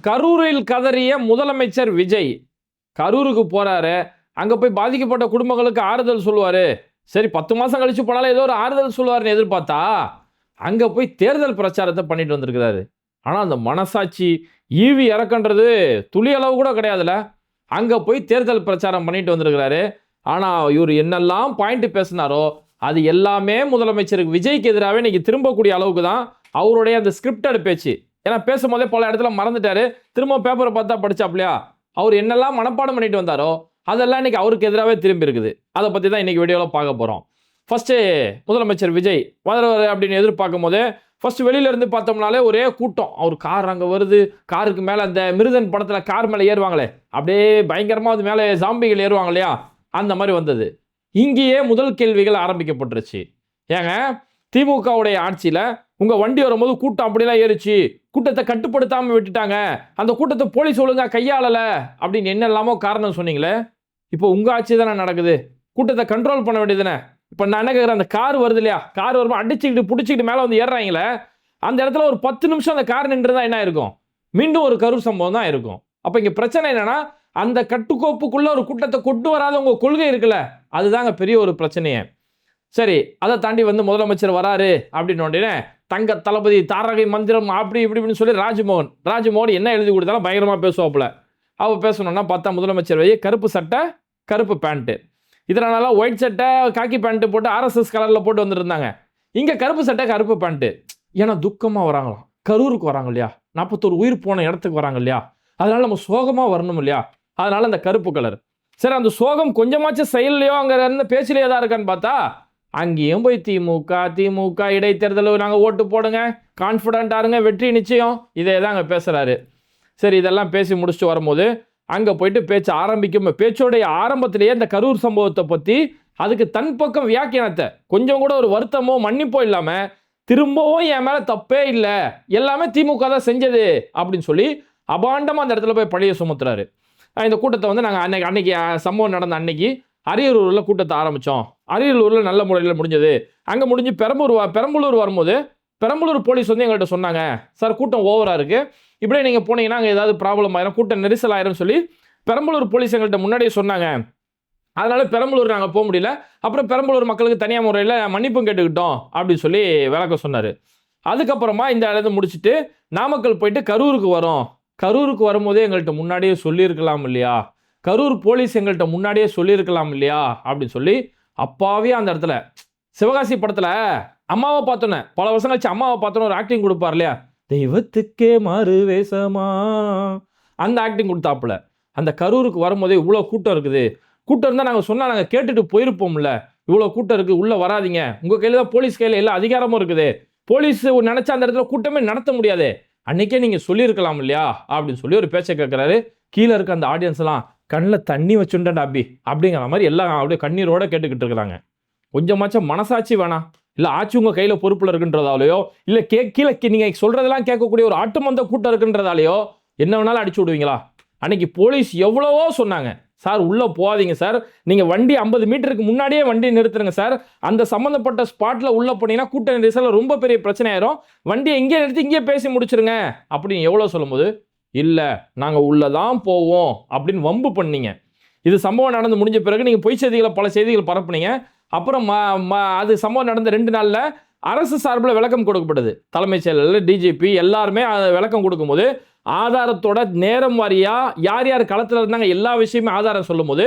கரூரில் கதறிய முதலமைச்சர் விஜய். கரூருக்கு போறாரு, அங்க போய் பாதிக்கப்பட்ட குடும்பங்களுக்கு ஆறுதல் சொல்லுவாரு. சரி 10 மாசம் கழிச்சு போனாலும் ஏதோ ஒரு ஆறுதல் சொல்லுவாருன்னு எதிர்பார்த்தா, அங்க போய் தேர்தல் பிரச்சாரத்தை பண்ணிட்டு வந்திருக்கிறாரு. ஆனா அந்த மனசாட்சி, ஈவி இறக்கன்றது துளி அளவு கூட கிடையாதுல. அங்க போய் தேர்தல் பிரச்சாரம் பண்ணிட்டு வந்திருக்கிறாரு. ஆனா இவர் என்னெல்லாம் பாயிண்ட் பேசினாரோ அது எல்லாமே முதலமைச்சருக்கு விஜய்க்கு எதிராகவே இன்னைக்கு திரும்பக்கூடிய அளவுக்கு தான் அவருடைய அந்த ஸ்கிரிப்டட் பேச்சு. ஏன்னா பேசும்போதே பல இடத்துல மறந்துட்டாரு. திரும்ப பேப்பரை பார்த்தா படிச்சாப்லையா, அவர் என்னெல்லாம் மனப்பாடம் பண்ணிட்டு வந்தாரோ அதெல்லாம் இன்னைக்கு அவருக்கு எதிராகவே திரும்பி இருக்குது. அதை பற்றி தான் இன்னைக்கு வீடியோவில் பார்க்க போகிறோம். ஃபர்ஸ்ட்டு முதலமைச்சர் விஜய் வருவார் அப்படின்னு எதிர்பார்க்கும் போது ஃபர்ஸ்ட் வெளியில இருந்து பார்த்தோம்னாலே ஒரே கூட்டம். அவர் கார் அங்கே வருது, காருக்கு மேலே அந்த மிருதன் படத்தில் கார் மேலே ஏறுவாங்களே, அப்படியே பயங்கரமாக அது மேலே ஜாம்பிகள் ஏறுவாங்க இல்லையா, அந்த மாதிரி வந்தது. இங்கேயே முதல் கேள்விகள் ஆரம்பிக்கப்பட்டுருச்சு. ஏங்க திமுகவுடைய ஆட்சியில் உங்கள் வண்டி வரும்போது கூட்டம் அப்படிலாம் ஏறிச்சு, கூட்டத்தை கட்டுப்படுத்தாமல் விட்டுட்டாங்க, அந்த கூட்டத்தை போலீஸ் ஒழுங்கா கையாளலை அப்படின்னு என்னெல்லாமோ காரணம் சொன்னீங்களே, இப்போ உங்கள் ஆட்சி தானே நடக்குது, கூட்டத்தை கண்ட்ரோல் பண்ண வேண்டியதுதானே. இப்போ நான் என்ன கேட்குறேன், அந்த கார் வருது இல்லையா, கார் வரும்போது அடிச்சுக்கிட்டு பிடிச்சிக்கிட்டு மேலே வந்து ஏறுறாங்களே, அந்த இடத்துல ஒரு 10 நிமிஷம் அந்த கார் நின்று தான் என்ன இருக்கும், மீண்டும் ஒரு கரூர் சம்பவம் தான் இருக்கும். அப்போ இங்கே பிரச்சனை என்னன்னா, அந்த கட்டுக்கோப்புக்குள்ள ஒரு கூட்டத்தை கொண்டு வராத உங்க கொள்கை இருக்குல்ல, அதுதாங்க பெரிய ஒரு பிரச்சனையே. சரி, அதை தாண்டி வந்து முதலமைச்சர் வராரு அப்படின்னு உடனே தங்க தளபதி தாரகை மந்திரம் அப்படி இப்படின்னு சொல்லி ராஜ்மோகன் என்ன எழுதி கொடுத்தாலும் பயங்கரமா பேசுவாப்புல. அவ பேசணும்னா பார்த்தா முதலமைச்சர் கருப்பு சட்டை கருப்பு பேண்ட்டு, இதனால ஒயிட் சட்டை காக்கி பேண்ட் போட்டு ஆர்எஸ்எஸ் கலர்ல போட்டு வந்துருந்தாங்க. இங்க கருப்பு சட்டை கருப்பு பேண்ட்டு. ஏன்னா துக்கமா வராங்களாம், கரூருக்கு வராங்க இல்லையா, 41 உயிர் போன இடத்துக்கு வராங்க இல்லையா, அதனால நம்ம சோகமா வரணும் இல்லையா, அதனால அந்த கருப்பு கலர். சரி, அந்த சோகம் கொஞ்சமாச்சும் செயல்லையோ அங்க இருந்த பேச்சிலேயே தான் இருக்கான்னு பார்த்தா அங்கேயும் போய் திமுக இடைத்தேர்தல் நாங்கள் ஓட்டு போடுங்க, கான்ஃபிடண்டா இருங்க, வெற்றி நிச்சயம், இதே தான் அங்கே பேசுறாரு. சரி, இதெல்லாம் பேசி முடிச்சுட்டு வரும்போது அங்கே போயிட்டு பேச்சு ஆரம்பிக்கும். பேச்சோடைய ஆரம்பத்திலேயே இந்த கரூர் சம்பவத்தை பற்றி அதுக்கு தன் பக்கம் வியாக்கியானத்தை கொஞ்சம் கூட ஒரு வருத்தமோ மன்னிப்போ இல்லாமல் திரும்பவும் என் மேலே தப்பே இல்லை, எல்லாமே திமுக தான் செஞ்சது அப்படின்னு சொல்லி அபாண்டமாக அந்த இடத்துல போய் பழிய சுமத்துறாரு. இந்த கூட்டத்தை வந்து நாங்கள் அன்னைக்கு சம்பவம் நடந்த அன்னைக்கு அரியலூரில் கூட்டத்தை ஆரம்பித்தோம். அரியலூரில் நல்ல முறையில் முடிஞ்சது. அங்கே முடிஞ்சு பெரம்பலூர் வரும்போது பெரம்பலூர் போலீஸ் வந்து எங்கள்கிட்ட சொன்னாங்க, சார் கூட்டம் ஓவராக இருக்குது, இப்படியே நீங்கள் போனீங்கன்னா அங்கே ஏதாவது ப்ராப்ளம் ஆயிரும், கூட்டம் நெரிசல் ஆயிரும் சொல்லி பெரம்பலூர் போலீஸ் எங்கள்கிட்ட முன்னாடியே சொன்னாங்க. அதனால பெரம்பலூர் நாங்கள் போக முடியல, அப்புறம் பெரம்பலூர் மக்களுக்கு தனியாக முறையில் மன்னிப்பும் கேட்டுக்கிட்டோம் அப்படின்னு சொல்லி விளக்கம் சொன்னார். அதுக்கப்புறமா இந்த இடத்த முடிச்சுட்டு நாமக்கல் போயிட்டு கரூருக்கு வரோம். கரூருக்கு வரும்போதே எங்கள்கிட்ட முன்னாடியே சொல்லியிருக்கலாம் இல்லையா, கரூர் போலீஸ் எங்கள்கிட்ட முன்னாடியே சொல்லியிருக்கலாம் இல்லையா அப்படின்னு சொல்லி அப்பாவே அந்த இடத்துல சிவகாசி படத்தில் அம்மாவை பார்த்தோன்னே பல வருஷம் கழிச்சு அம்மாவை பார்த்தோன்னு ஒரு ஆக்டிங் கொடுப்பார் இல்லையா, தெய்வத்துக்கே மாறு வேஷமா, அந்த ஆக்டிங் கொடுத்தாப்புல. அந்த கரூருக்கு வரும்போதே இவ்வளோ கூட்டம் இருக்குது, கூட்டம் இருந்தால் நாங்கள் சொன்னால் நாங்கள் கேட்டுட்டு போயிருப்போம்ல, இவ்வளோ கூட்டம் இருக்குது, உள்ளே வராதிங்க, உங்கள் கையில் தான் போலீஸ் கையில் எல்லா அதிகாரமும் இருக்குது, போலீஸ் நினச்சா அந்த இடத்துல கூட்டமே நடத்த முடியாது, அன்னைக்கே நீங்கள் சொல்லியிருக்கலாம் இல்லையா அப்படின்னு சொல்லி ஒரு பேச்சை கேட்குறாரு. கீழே இருக்க அந்த ஆடியன்ஸ் எல்லாம் கண்ணில் தண்ணி வச்சுண்டா அப்படிங்கிற மாதிரி எல்லாம் அப்படியே கண்ணீரோட கேட்டுக்கிட்டு இருக்கிறாங்க. கொஞ்சமாச்சும் மனசாட்சி வேணாம், இல்லை ஆட்சி உங்கள் கையில் பொறுப்பில் இருக்குன்றதாலேயோ, இல்லை கீழே நீங்கள் சொல்கிறதெல்லாம் கேட்கக்கூடிய ஒரு ஆட்டுமந்த கூட்டம் இருக்குன்றதாலேயோ என்ன வேணாலும் அடிச்சு விடுவீங்களா? அன்னைக்கு போலீஸ் எவ்வளவோ சொன்னாங்க, சார் உள்ளே போகாதீங்க சார், நீங்கள் வண்டி 50 மீட்டருக்கு முன்னாடியே வண்டி நிறுத்துருங்க சார், அந்த சம்மந்தப்பட்ட ஸ்பாட்டில் உள்ளே போனீங்கன்னா கூட்ட நெரிசலில் ரொம்ப பெரிய பிரச்சனை ஆயிரும், வண்டியை இங்கே நிறுத்தி இங்கே பேசி முடிச்சிருங்க அப்படின்னு எவ்வளோ சொல்லும்போது இல்லை நாங்கள் உள்ளே தான் போவோம் அப்படின்னு வம்பு பண்ணீங்க. இது சம்பவம் நடந்து முடிஞ்ச பிறகு நீங்கள் பொய் செய்திகளை பல செய்திகள் பரப்புனீங்க. அப்புறம் அது சம்பவம் நடந்த 2 நாளில் அரசு சார்பில் விளக்கம் கொடுக்கப்பட்டது. தலைமைச் செயலர், டிஜிபி எல்லாருமே விளக்கம் கொடுக்கும்போது ஆதாரத்தோட நேரம் வாரியா யார் யார் களத்தில் இருந்தாங்க எல்லா விஷயமே ஆதாரம் சொல்லும் போது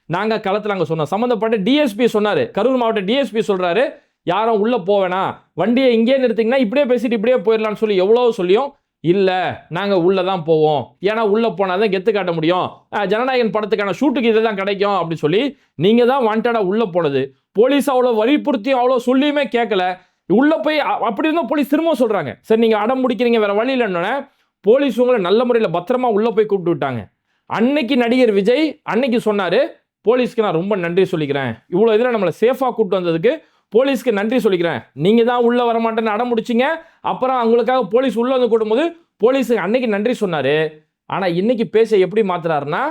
நாங்கள் களத்தில் அங்கே சொன்னோம். சம்மந்தப்பட்ட டிஎஸ்பி சொன்னார், கரூர் மாவட்ட டிஎஸ்பி சொல்கிறாரு, யாரும் உள்ளே போவேனா, வண்டியை இங்கே நிறுத்திங்கன்னா இப்படியே பேசிட்டு இப்படியே போயிடலான்னு சொல்லி எவ்வளோ சொல்லியும் இல்லை நாங்கள் உள்ளே தான் போவோம், ஏன்னா உள்ளே போனால் தான் கெத்து காட்ட முடியும், ஜனநாயகன் படத்துக்கான ஷூட்டுக்கு இதை தான் கிடைக்கும் அப்படின்னு சொல்லி நீங்கள் தான் வாண்டடாக உள்ளே போனது. போலீஸ் அவ்வளோ வலியுறுத்தியும் அவ்வளோ சொல்லியுமே கேட்கல, உள்ளே போய் அப்படி இருந்தால் போலீஸ் திரும்ப சொல்கிறாங்க, சரி நீங்கள் அடம் முடிக்கிறீங்க வேறு வழி இல்லைன்னு போலீஸ் உங்களை நல்ல முறையில் பத்திரமா உள்ளே போய் கூப்பிட்டு விட்டாங்க. அன்னைக்கு நடிகர் விஜய் அன்னைக்கு சொன்னார், போலீஸ்க்கு நான் ரொம்ப நன்றி சொல்லிக்கிறேன், இவ்வளோ இதில் நம்மளை சேஃபாக கூப்பிட்டு வந்ததுக்கு போலீஸ்க்கு நன்றி சொல்லிக்கிறேன், நீங்கள் தான் உள்ளே வரமாட்டேன்னு அடம் முடிச்சிங்க, அப்புறம் அவங்களுக்காக போலீஸ் உள்ளே வந்து கூட்டும்போது போலீஸுக்கு அன்னைக்கு நன்றி சொன்னார். ஆனால் இன்னைக்கு பேச எப்படி மாத்துறாருன்னா,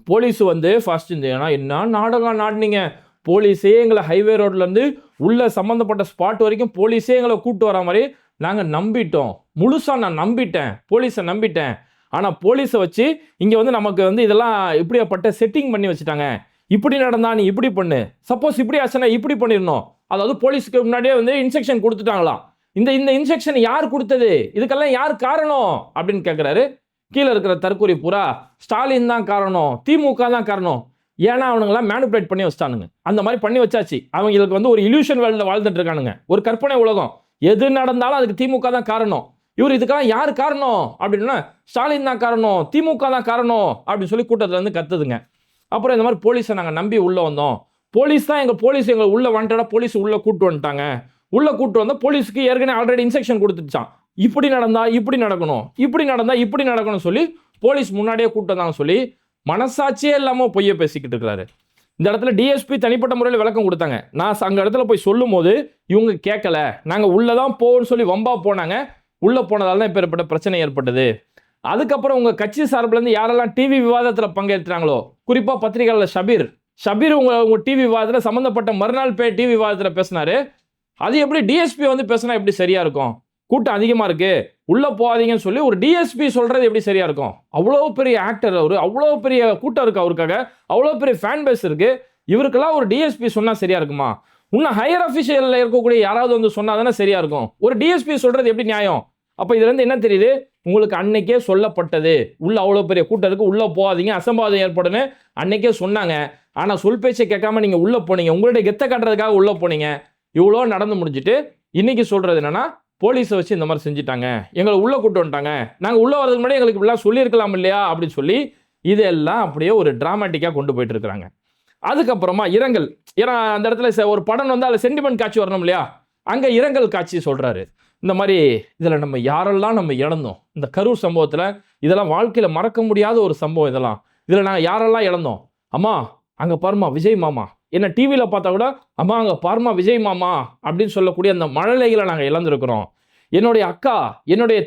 போலீஸ் வந்து ஃபர்ஸ்ட் என்ன நாடகம் நாடினீங்க, போலீஸே எங்களை ஹைவே ரோட்லேருந்து உள்ள சம்மந்தப்பட்ட ஸ்பாட் வரைக்கும் போலீஸே எங்களை கூப்பிட்டு வர மாதிரி நாங்கள் நம்பிட்டோம், முழுசாக நான் நம்பிட்டேன், போலீஸை நம்பிட்டேன், ஆனால் போலீஸை வச்சு இங்கே வந்து நமக்கு வந்து இதெல்லாம் இப்படியாப்பட்ட செட்டிங் பண்ணி வச்சுட்டாங்க. இப்படி நடந்தா நீ இப்படி பண்ணு, சப்போஸ் இப்படி ஆச்சுன்னா இப்படி பண்ணிடணும். அதாவது போலீஸுக்கு முன்னாடியே வந்து இன்ஸ்ட்ரக்ஷன் கொடுத்துட்டாங்களாம். இந்த இந்த இன்ஸ்ட்ரக்ஷன் யார் கொடுத்தது, இதுக்கெல்லாம் யார் காரணம் அப்படின்னு கேட்குறாரு. கீழே இருக்கிற தற்கூரி பூரா ஸ்டாலின் தான் காரணம், திமுக தான் காரணம். ஏன்னா அவனுங்களாம் மேனிபுலேட் பண்ணி வச்சிட்டானுங்க. அந்த மாதிரி பண்ணி வச்சாச்சு. அவங்களுக்கு வந்து ஒரு இல்யூஷன் வேர்ல்டில் வாழ்ந்துட்டு இருக்கானுங்க, ஒரு கற்பனை உலகம். எது நடந்தாலும் அதுக்கு திமுக தான் காரணம். இவர் இதுக்கெல்லாம் யார் காரணம் அப்படின்னா ஸ்டாலின் தான் காரணம், திமுக தான் காரணம் அப்படின்னு சொல்லி கூட்டத்தில் இருந்து கத்துதுங்க. அப்புறம் இந்த மாதிரி போலீஸை நாங்கள் நம்பி உள்ளே வந்தோம், போலீஸ் எங்களை உள்ள வாண்டடா போலீஸ் உள்ள கூட்டு வந்துட்டாங்க. உள்ள கூட்டு வந்தால் போலீஸுக்கு ஏற்கனவே ஆல்ரெடி இன்ஸ்ட்ரக்ஷன் கொடுத்துச்சான், இப்படி நடந்தா இப்படி நடக்கணும், இப்படி நடந்தா இப்படி நடக்கணும் சொல்லி போலீஸ் முன்னாடியே கூட்டு வந்தாங்க சொல்லி மனசாட்சியே இல்லாமல் பொய்யை பேசிக்கிட்டு இருக்கிறாரு. இந்த இடத்துல டிஎஸ்பி தனிப்பட்ட முறையில் விளக்கம் கொடுத்தாங்க. நான் அங்கே இடத்துல போய் சொல்லும் போது இவங்க கேட்கல, நாங்கள் உள்ளே தான் போவோம்னு சொல்லி வம்பா போனாங்க. உள்ளே போனதால தான் இப்போ ஏற்பட்ட பிரச்சனை ஏற்பட்டது. அதுக்கப்புறம் உங்கள் கட்சி சார்பிலேருந்து யாரெல்லாம் டிவி விவாதத்தில் பங்கேற்றாங்களோ, குறிப்பாக பத்திரிகையாளர் ஷபீர் உங்கள் டிவி விவாதத்தில் சம்மந்தப்பட்ட மறுநாள் டிவி விவாதத்தில் பேசினாரு. அது எப்படி டிஎஸ்பி வந்து பேசினா எப்படி சரியாக இருக்கும்? கூட்டம் அதிகமாக இருக்குது, உள்ளே போகாதீங்கன்னு சொல்லி ஒரு டிஎஸ்பி சொல்கிறது எப்படி சரியாக இருக்கும்? அவ்வளோ பெரிய ஆக்டர் அவர், அவ்வளோ பெரிய கூட்டம் இருக்குது அவருக்காக, அவ்வளோ பெரிய ஃபேன் பேஸ் இருக்குது. இவருக்கெல்லாம் ஒரு டிஎஸ்பி சொன்னால் சரியாக இருக்குமா? இன்னும் ஹையர் அஃபிஷியலில் இருக்கக்கூடிய யாராவது வந்து சொன்னால் தானே சரியாக இருக்கும். ஒரு டிஎஸ்பி சொல்கிறது எப்படி நியாயம்? அப்போ இதுலேருந்து என்ன தெரியுது, உங்களுக்கு அன்னைக்கே சொல்லப்பட்டது உள்ள அவ்வளோ பெரிய கூட்டம் இருக்குது, உள்ளே போகாதீங்க, அசம்பாவிதம் ஏற்படுன்னு அன்னைக்கே சொன்னாங்க. ஆனால் சொல் பேச்சை கேட்காம நீங்கள் உள்ளே போனீங்க, உங்களுடைய கெத்தை காட்டுறதுக்காக உள்ளே போனீங்க. இவ்வளோ நடந்து முடிஞ்சுட்டு இன்னைக்கு சொல்கிறது என்னென்னா, போலீஸை வச்சு இந்த மாதிரி செஞ்சுட்டாங்க, எங்களை உள்ளே கூட்டு வந்துட்டாங்க, நாங்கள் உள்ளே வரதுக்கு முன்னாடி எங்களுக்கு இப்படிலாம் சொல்லியிருக்கலாம் இல்லையா அப்படின்னு சொல்லி இதெல்லாம் அப்படியே ஒரு டிராமாட்டிக்காக கொண்டு போயிட்டு இருக்கிறாங்க. அதுக்கப்புறமா இரங்கல், ஏன்னா அந்த இடத்துல ஒரு படம் வந்து அதில் சென்டிமெண்ட் காட்சி வரணும் இல்லையா, அங்கே இரங்கல் காட்சி சொல்கிறாரு. இந்த மாதிரி இதில் நம்ம யாரெல்லாம் நம்ம இழந்தோம், இந்த கரூர் சம்பவத்தில் இதெல்லாம் வாழ்க்கையில் மறக்க முடியாத ஒரு சம்பவம். இதெல்லாம் இதில் நாங்கள் யாரெல்லாம் இழந்தோம், அம்மா அங்கே பாருமா விஜய் மாமா, என்ன டிவியில் பார்த்தா கூட அம்மா அங்கே பாருமா விஜய் மாமா அப்படின்னு சொல்லக்கூடிய அந்த மழலைகளை நாங்கள் இழந்திருக்கிறோம். என்னுடைய அக்கா, என்னுடைய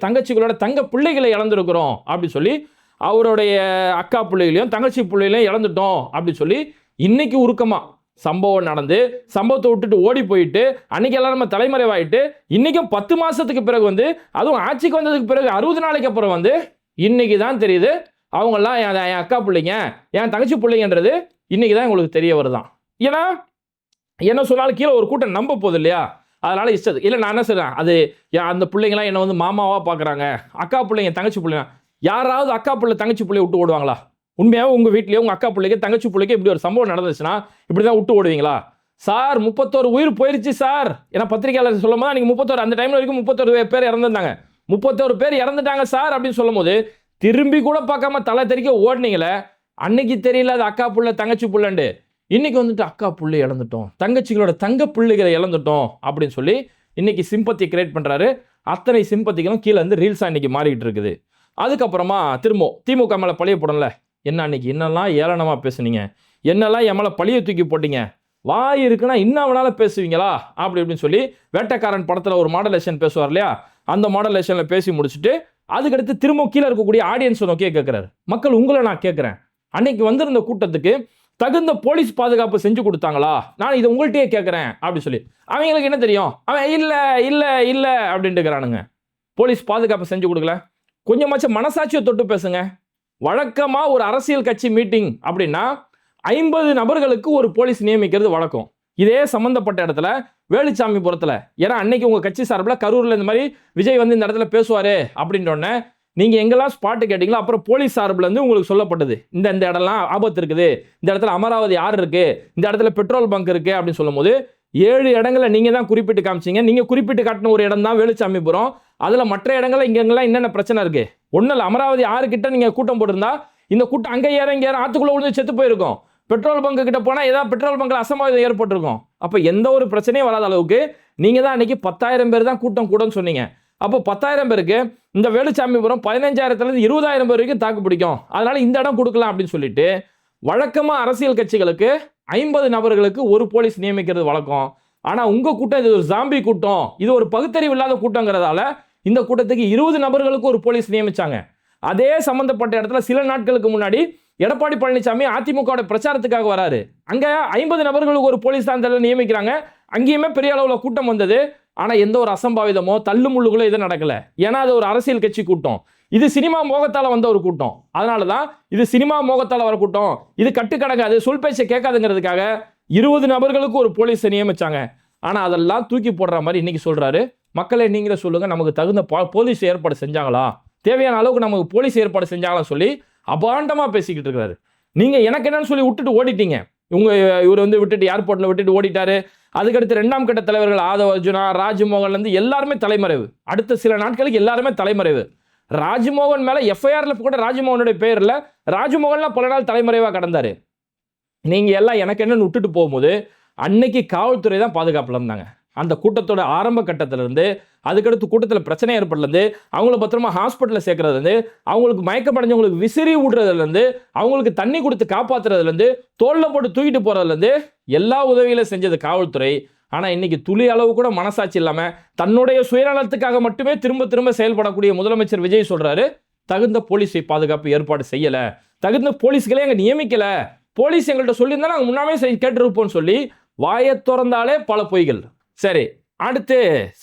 தங்கச்சிகளோட தங்க பிள்ளைகளை இழந்திருக்கிறோம் அப்படின்னு சொல்லி அவருடைய அக்கா பிள்ளைகளையும் தங்கச்சி பிள்ளைகளையும் இழந்துட்டோம் அப்படின்னு சொல்லி இன்னைக்கு உருக்கமாக சம்பவம் நடந்து சம்பவத்தை விட்டுட்டு ஓடி போயிட்டு அன்னைக்கு எல்லாரும் நம்ம தலைமறைவாயிட்டு இன்னைக்கும் 10 மாசத்துக்கு பிறகு வந்து, அதுவும் ஆட்சிக்கு வந்ததுக்கு பிறகு 60 நாளைக்கு அப்புறம் வந்து இன்னைக்கு தான் தெரியுது அவங்கெல்லாம் என் அக்கா பிள்ளைங்க, என் தங்கச்சி பிள்ளைங்கன்றது இன்னைக்கு தான் உங்களுக்கு தெரிய வருதான். ஏன்னா என்ன சொன்னாலும் கீழே ஒரு கூட்டம் நம்ப போகுது இல்லையா, அதனால இஷ்டது இல்லை. நான் என்ன சொல்றேன், அது அந்த பிள்ளைங்களாம் என்னை வந்து மாமாவாக பார்க்குறாங்க, அக்கா பிள்ளைங்க தங்கச்சி பிள்ளைங்க. யாராவது அக்கா பிள்ளை தங்கச்சி பிள்ளைய விட்டு ஓடுவாங்களா? உண்மையாக உங்கள் வீட்லேயே உங்கள் அக்கா பிள்ளைக்கு தங்கச்சி பிள்ளைக்கு இப்படி ஒரு சம்பவம் நடந்துச்சுன்னா இப்படி தான் விட்டு ஓடுவீங்களா? சார் 31 உயிர் போயிருச்சு சார், ஏன்னா பத்திரிகையாளர் சொல்லும் போது நீங்கள் 31 அந்த டைமில் வரைக்கும் 31 பேர் இறந்துருந்தாங்க, 31 பேர் இறந்துட்டாங்க சார் அப்படின்னு சொல்லும் போது திரும்பி கூட பார்க்காம தலை தெறிக்க ஓடுனீங்களே. அன்னைக்கு தெரியல அது அக்கா புள்ள தங்கச்சி புள்ளண்டு, இன்னைக்கு வந்துட்டு அக்கா புள்ளை இழந்துட்டோம், தங்கச்சிகளோட தங்க பிள்ளைகளை இழந்துட்டோம் அப்படின்னு சொல்லி இன்னைக்கு சிம்பத்தி கிரியேட் பண்ணுறாரு. அத்தனை சிம்பத்திகளும் கீழே வந்து ரீல்ஸாக இன்னைக்கு மாறிக்கிட்டு இருக்குது. அதுக்கப்புறமா திரும்ப திமுக மேலே பழிய போடல, என்ன அன்னைக்கு என்னெல்லாம் ஏளனமாக பேசுனீங்க, என்னெல்லாம் என் மேலே பழிய தூக்கி போட்டீங்க, வாய் இருக்குன்னா இன்னும் அவனால் பேசுவீங்களா அப்படி இப்படின்னு சொல்லி வேட்டைக்காரன் படத்தில் ஒரு மாடலேஷன் பேசுவார் இல்லையா, அந்த மாடலேஷனில் பேசி முடிச்சுட்டு அதுக்கடுத்து திரும்ப கீழே இருக்கக்கூடிய ஆடியன்ஸை நோக்கியே கேட்குறாரு, மக்கள் உங்களை நான் கேட்குறேன், அன்னைக்கு வந்திருந்த கூட்டத்துக்கு தகுந்த போலீஸ் பாதுகாப்பு செஞ்சு கொடுத்தாங்களா, நான் இதை உங்கள்கிட்டயே கேட்குறேன் அப்படி சொல்லி. அவங்களுக்கு என்ன தெரியும், அவன் இல்லை இல்லை இல்லை அப்படின்ட்டு இருக்கிறானுங்க. போலீஸ் பாதுகாப்பு செஞ்சு கொடுக்கல, கொஞ்சமாச்சும் மனசாட்சியை தொட்டு பேசுங்க. வழக்கமாக ஒரு அரசியல் கட்சி மீட்டிங் அப்படின்னா 50 நபர்களுக்கு ஒரு போலீஸ் நியமிக்கிறது வழக்கம். இதே சம்மந்தப்பட்ட இடத்துல வேலுச்சாமிபுரத்தில், ஏன்னா அன்னைக்கு உங்கள் கட்சி சார்பில் கரூரில் இந்த மாதிரி விஜய் வந்து இந்த இடத்துல பேசுவார் அப்படின்றோடனே நீங்கள் எங்கெல்லாம் ஸ்பாட்டு கேட்டிங்களோ அப்புறம் போலீஸ் சார்பிலேருந்து உங்களுக்கு சொல்லப்பட்டது, இந்த இடம்லாம் ஆபத்து இருக்குது, இந்த இடத்துல அமராவதி ஆறு இருக்குது, இந்த இடத்துல பெட்ரோல் பங்க் இருக்குது அப்படின்னு சொல்லும் போது 7 இடங்களை நீங்கள் தான் குறிப்பிட்டு காமிச்சிங்க. நீங்கள் குறிப்பிட்டு காட்டின ஒரு இடம் தான் வேலுச்சாமிபுரம். அதில் மற்ற இடங்களில் இங்கெல்லாம் என்னென்ன பிரச்சனை இருக்குது? ஒன்றும் இல்லை, அமராவதி ஆறு கிட்ட நீங்கள் கூட்டம் போட்டிருந்தா இந்த கூட்டம் அங்கே இங்கே ஆற்றுக்குள்ளே விழுந்து செத்து போயிருக்கும். பெட்ரோல் பங்கு கிட்ட போனால் ஏதாவது பெட்ரோல் பங்கில் அசம்பாவிதம் ஏற்பட்டிருக்கும். அப்போ எந்த ஒரு பிரச்சனையும் வராத அளவுக்கு நீங்கள் தான் அன்றைக்கி 10,000 பேர் தான் கூட்டம்னு சொன்னீங்க. அப்போ 10,000 பேருக்கு இந்த வேலுச்சாமிபுரம் 15,000 20,000 பேர் வரைக்கும் தாக்கு பிடிக்கும், அதனால் இந்த இடம் கொடுக்கலாம் அப்படின்னு சொல்லிட்டு வழக்கமாக அரசியல் கட்சிகளுக்கு 50 நபர்களுக்கு ஒரு போலீஸ் நியமிக்கிறது வழக்கம். ஆனால் உங்கள் கூட்டம் இது ஒரு ஜாம்பி கூட்டம், இது ஒரு பகுத்தறிவு இல்லாத கூட்டங்கிறதால இந்த கூட்டத்துக்கு 20 நபர்களுக்கு ஒரு போலீஸ் நியமிச்சாங்க. அதே சம்பந்தப்பட்ட இடத்துல சில நாட்களுக்கு முன்னாடி எடப்பாடி பழனிசாமி அதிமுக பிரச்சாரத்துக்காக வராரு, அங்கே 50 நபர்களுக்கு ஒரு போலீஸ் தான் நியமிக்கிறாங்க. அங்கேயுமே பெரிய அளவில் கூட்டம் வந்தது. ஆனா எந்த ஒரு அசம்பாவிதமோ தள்ளுமுள்ளுகளோ எதுவும் நடக்கல. ஏன்னா அது ஒரு அரசியல் கட்சி கூட்டம். இது சினிமா மோகத்தால வந்த ஒரு கூட்டம். அதனாலதான் இது சினிமா மோகத்தால வர கூட்டம், இது கட்டுக்கடங்காது, சொல் பேச்சை கேட்காதுங்கிறதுக்காக 20 நபர்களுக்கு ஒரு போலீஸை நியமிச்சாங்க. ஆனா அதெல்லாம் தூக்கி போடுற மாதிரி இன்னைக்கு சொல்றாரு, மக்களை நீங்களே சொல்லுங்க, நமக்கு தகுந்த போலீஸ் ஏற்பாடு செஞ்சாங்களா, தேவையான அளவுக்கு நமக்கு போலீஸ் ஏற்பாடு செஞ்சாங்களா சொல்லி அபாண்டமா பேசிக்கிட்டு இருக்காரு. நீங்க எனக்கு என்னன்னு சொல்லி விட்டுட்டு ஓடிட்டீங்க. இவர் வந்து விட்டுட்டு ஏர்போர்ட்ல விட்டுட்டு ஓடிட்டாரு. அதுக்கடுத்து 2ஆம் கட்ட தலைவர்கள் ஆதவ அர்ஜுனா, ராஜ்மோகன்ல இருந்து எல்லாருமே தலைமறைவு. அடுத்த சில நாட்களுக்கு எல்லாருமே தலைமறைவு. ராஜ்மோகன் மேல எஃப்ஐஆர்ல கூட ராஜ்மோகனுடைய பெயர்ல ராஜ்மோகன்லாம் பல நாள் தலைமறைவா கடந்தாரு. நீங்க எல்லாம் எனக்கு என்னன்னு விட்டுட்டு போகும்போது அன்னைக்கு காவல்துறை தான் பாதுகாப்புல இருந்தாங்க. அந்த கூட்டத்தோட ஆரம்ப கட்டத்துல இருந்து அதுக்கடுத்து கூட்டத்தில் பிரச்சனை ஏற்படுறது, அவங்கள பத்திரமா ஹாஸ்பிட்டலில் சேர்க்கறதுலேருந்து, அவங்களுக்கு மயக்கமடைஞ்சவங்களுக்கு விசிறி விடுறதுலேருந்து, அவங்களுக்கு தண்ணி கொடுத்து காப்பாற்றுறதுலேருந்து, தோளில் போட்டு தூக்கிட்டு போகிறதுலேருந்து எல்லா உதவிகளும் செஞ்சது காவல்துறை. ஆனால் இன்னைக்கு துளி அளவு கூட மனசாட்சி இல்லாமல் தன்னுடைய சுயநலத்துக்காக மட்டுமே திரும்ப திரும்ப செயல்படக்கூடிய முதலமைச்சர் விஜய் சொல்றாரு, தகுந்த போலீஸை பாதுகாப்பு ஏற்பாடு செய்யலை, தகுந்த போலீஸ்களே அங்கே நியமிக்கலை, போலீஸ் எங்கள்கிட்ட சொல்லியிருந்தா நாங்கள் முன்னாமே கேட்டிருப்போம்னு சொல்லி வாயை திறந்தாலே பல பொய்கள். சரி, அடுத்து